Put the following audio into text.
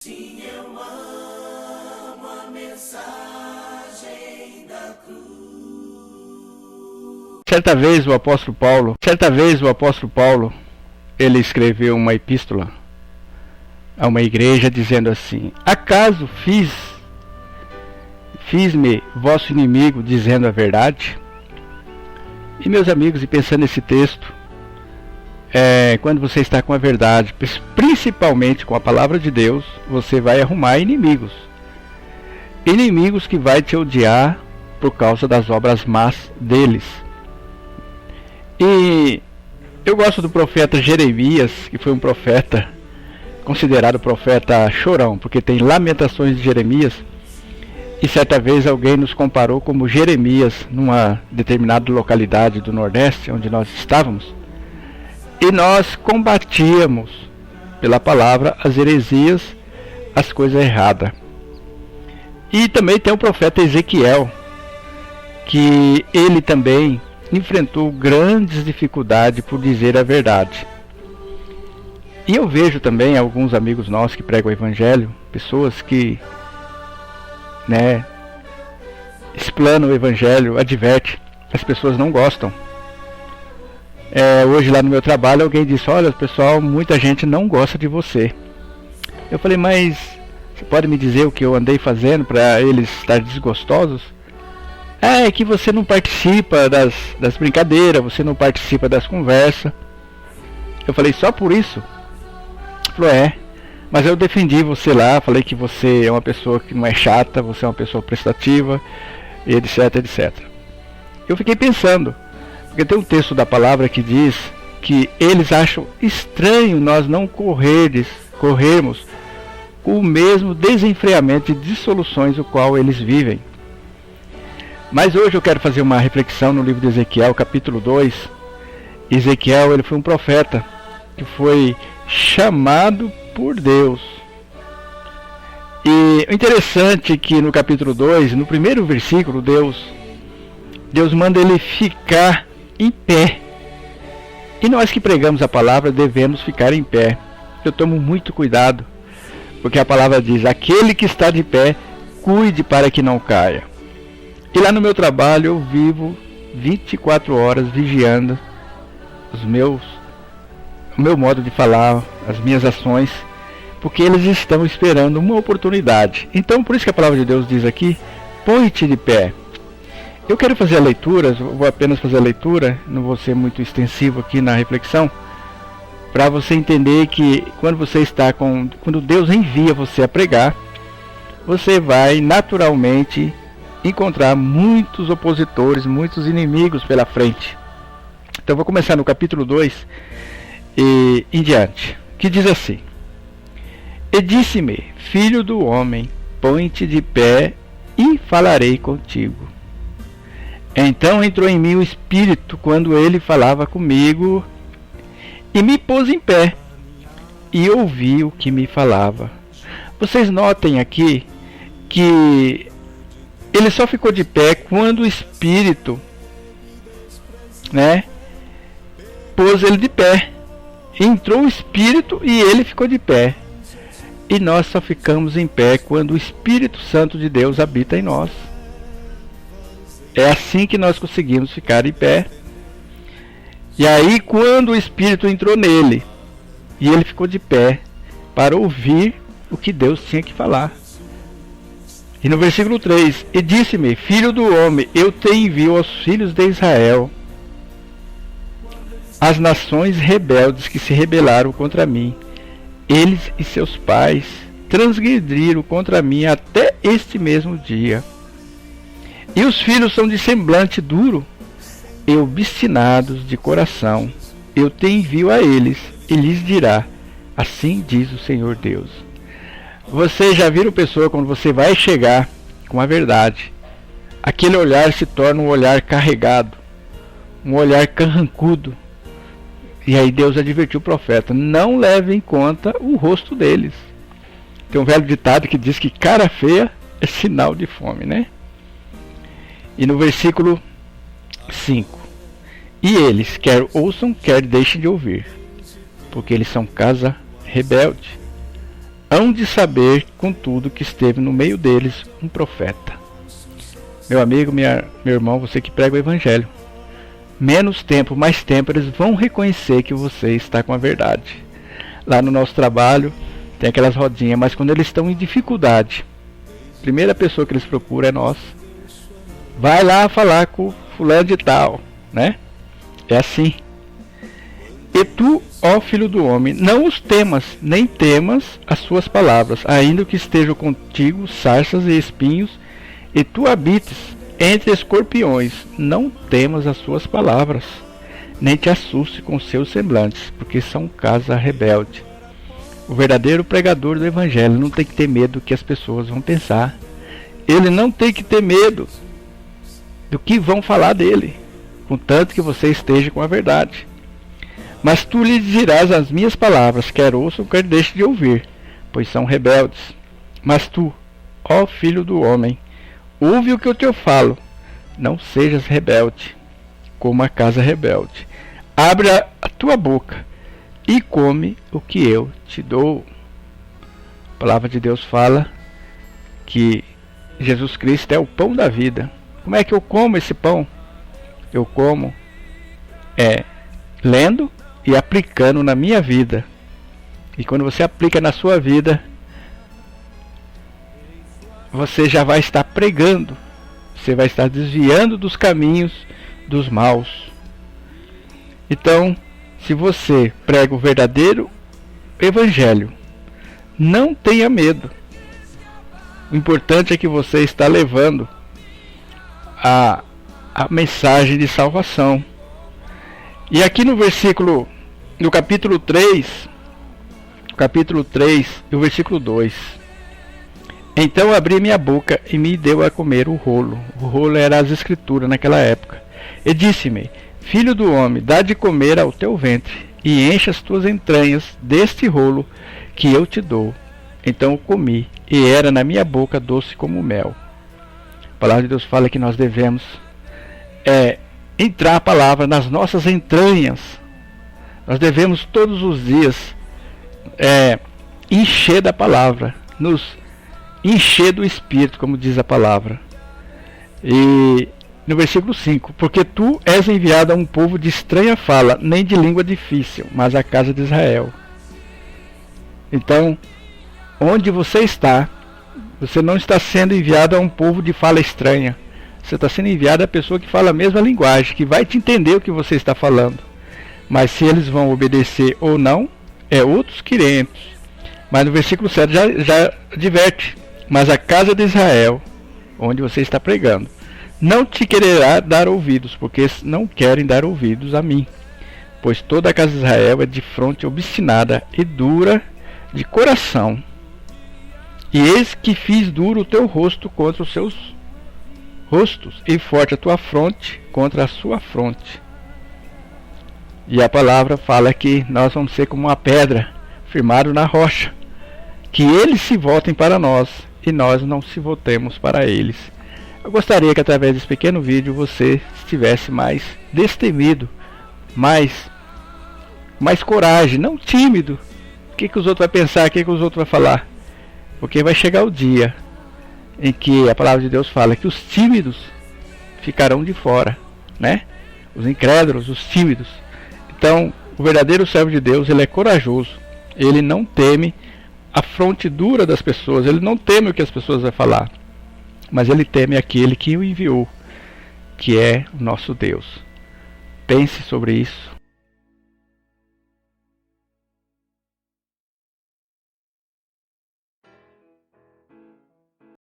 Sim, eu amo a mensagem da cruz. Certa vez o apóstolo Paulo, ele escreveu uma epístola a uma igreja dizendo assim: acaso fiz-me vosso inimigo dizendo a verdade? E meus amigos, e pensando nesse texto, quando você está com a verdade, principalmente com a palavra de Deus, você vai arrumar inimigos que vai te odiar por causa das obras más deles. E eu gosto do profeta Jeremias, que foi um profeta considerado profeta chorão, porque tem Lamentações de Jeremias, e certa vez alguém nos comparou como Jeremias numa determinada localidade do Nordeste onde nós estávamos. E nós combatíamos pela palavra as heresias, as coisas erradas. E também tem o profeta Ezequiel, que ele também enfrentou grandes dificuldades por dizer a verdade. E eu vejo também alguns amigos nossos que pregam o evangelho, pessoas que explanam o evangelho, adverte, as pessoas não gostam. Hoje lá no meu trabalho alguém disse: olha pessoal, muita gente não gosta de você. Eu falei: mas você pode me dizer o que eu andei fazendo para eles estarem desgostosos? É que você não participa das brincadeiras, você não participa das conversas. Eu falei: só por isso? Ele falou: mas eu defendi você lá, falei que você é uma pessoa que não é chata, você é uma pessoa prestativa, etc, etc. Eu fiquei pensando, porque tem um texto da palavra que diz que eles acham estranho nós não corrermos o mesmo desenfreamento de dissoluções o qual eles vivem. Mas hoje eu quero fazer uma reflexão no livro de Ezequiel, capítulo 2. Ezequiel, ele foi um profeta que foi chamado por Deus. E o interessante é que no capítulo 2, no primeiro versículo, Deus manda ele ficar em pé. E nós que pregamos a palavra devemos ficar em pé. Eu tomo muito cuidado, porque a palavra diz: aquele que está de pé, cuide para que não caia. E lá no meu trabalho eu vivo 24 horas vigiando o meu modo de falar, as minhas ações, porque eles estão esperando uma oportunidade. Então por isso que a palavra de Deus diz aqui: põe-te de pé. Eu quero fazer a leitura, vou apenas fazer a leitura, não vou ser muito extensivo aqui na reflexão, para você entender que quando Deus envia você a pregar, você vai naturalmente encontrar muitos opositores, muitos inimigos pela frente. Então vou começar no capítulo 2 e em diante, que diz assim: e disse-me, filho do homem, põe-te de pé e falarei contigo. Então entrou em mim o Espírito quando ele falava comigo, e me pôs em pé, e ouvi o que me falava. Vocês notem aqui que ele só ficou de pé quando o Espírito pôs ele de pé. Entrou o Espírito e ele ficou de pé. E nós só ficamos em pé quando o Espírito Santo de Deus habita em nós. É assim que nós conseguimos ficar em pé. E aí, quando o Espírito entrou nele, e ele ficou de pé para ouvir o que Deus tinha que falar. E no versículo 3, e disse-me, filho do homem, eu te envio aos filhos de Israel, as nações rebeldes que se rebelaram contra mim. Eles e seus pais transgrediram contra mim até este mesmo dia. E os filhos são de semblante duro e obstinados de coração. Eu te envio a eles e lhes dirá: assim diz o Senhor Deus. Vocês já viram pessoa quando você vai chegar com a verdade, aquele olhar se torna um olhar carregado, um olhar carrancudo. E aí Deus advertiu o profeta: não leve em conta o rosto deles. Tem um velho ditado que diz que cara feia é sinal de fome, né? E no versículo 5, e eles quer ouçam, quer deixem de ouvir, porque eles são casa rebelde. hão de saber, contudo, que esteve no meio deles um profeta. Meu amigo, meu irmão, você que prega o Evangelho, menos tempo, mais tempo, eles vão reconhecer que você está com a verdade. Lá no nosso trabalho tem aquelas rodinhas, mas quando eles estão em dificuldade, a primeira pessoa que eles procuram é nós. Vai lá falar com fulano de tal, né? É assim. E tu, ó filho do homem, não os temas, nem temas as suas palavras, ainda que estejam contigo sarças e espinhos, e tu habites entre escorpiões, não temas as suas palavras, nem te assuste com seus semblantes, porque são casa rebelde. O verdadeiro pregador do Evangelho não tem que ter medo do que as pessoas vão pensar. Ele não tem que ter medo do que vão falar dele, contanto que você esteja com a verdade. Mas tu lhe dirás as minhas palavras, quer ouçam, quer deixe de ouvir, pois são rebeldes. Mas tu, ó filho do homem, ouve o que eu te falo, não sejas rebelde, como a casa rebelde. Abre a tua boca e come o que eu te dou. A palavra de Deus fala que Jesus Cristo é o pão da vida. Como é que eu como esse pão? Eu como lendo e aplicando na minha vida. E quando você aplica na sua vida, você já vai estar pregando. Você vai estar desviando dos caminhos dos maus. Então, se você prega o verdadeiro Evangelho, não tenha medo. O importante é que você está levando a mensagem de salvação. E aqui no capítulo 3 e o versículo 2. Então abri minha boca e me deu a comer o rolo. O rolo era as escrituras naquela época. E disse-me: filho do homem, dá de comer ao teu ventre, e enche as tuas entranhas deste rolo que eu te dou. Então eu comi, e era na minha boca doce como mel. A palavra de Deus fala que nós devemos entrar a palavra nas nossas entranhas. Nós devemos todos os dias encher da palavra, nos encher do Espírito, como diz a palavra. E no versículo 5: porque tu és enviado a um povo de estranha fala, nem de língua difícil, mas a casa de Israel. Então, onde você está, você não está sendo enviado a um povo de fala estranha. Você está sendo enviado a pessoa que fala a mesma linguagem, que vai te entender o que você está falando. Mas se eles vão obedecer ou não, é outros 500. Mas no versículo 7 já adverte: mas a casa de Israel, onde você está pregando, não te quererá dar ouvidos, porque não querem dar ouvidos a mim. Pois toda a casa de Israel é de fronte obstinada e dura de coração. E eis que fiz duro o teu rosto contra os seus rostos, e forte a tua fronte contra a sua fronte. E a palavra fala que nós vamos ser como uma pedra firmada na rocha, que eles se voltem para nós e nós não se voltemos para eles. Eu gostaria que através desse pequeno vídeo você estivesse mais destemido, mais coragem, não tímido. O que os outros vão pensar, o que os outros vão falar? Porque vai chegar o dia em que a palavra de Deus fala que os tímidos ficarão de fora, né? Os incrédulos, os tímidos. Então, o verdadeiro servo de Deus, ele é corajoso. Ele não teme a fronte dura das pessoas, ele não teme o que as pessoas vão falar, mas ele teme aquele que o enviou, que é o nosso Deus. Pense sobre isso,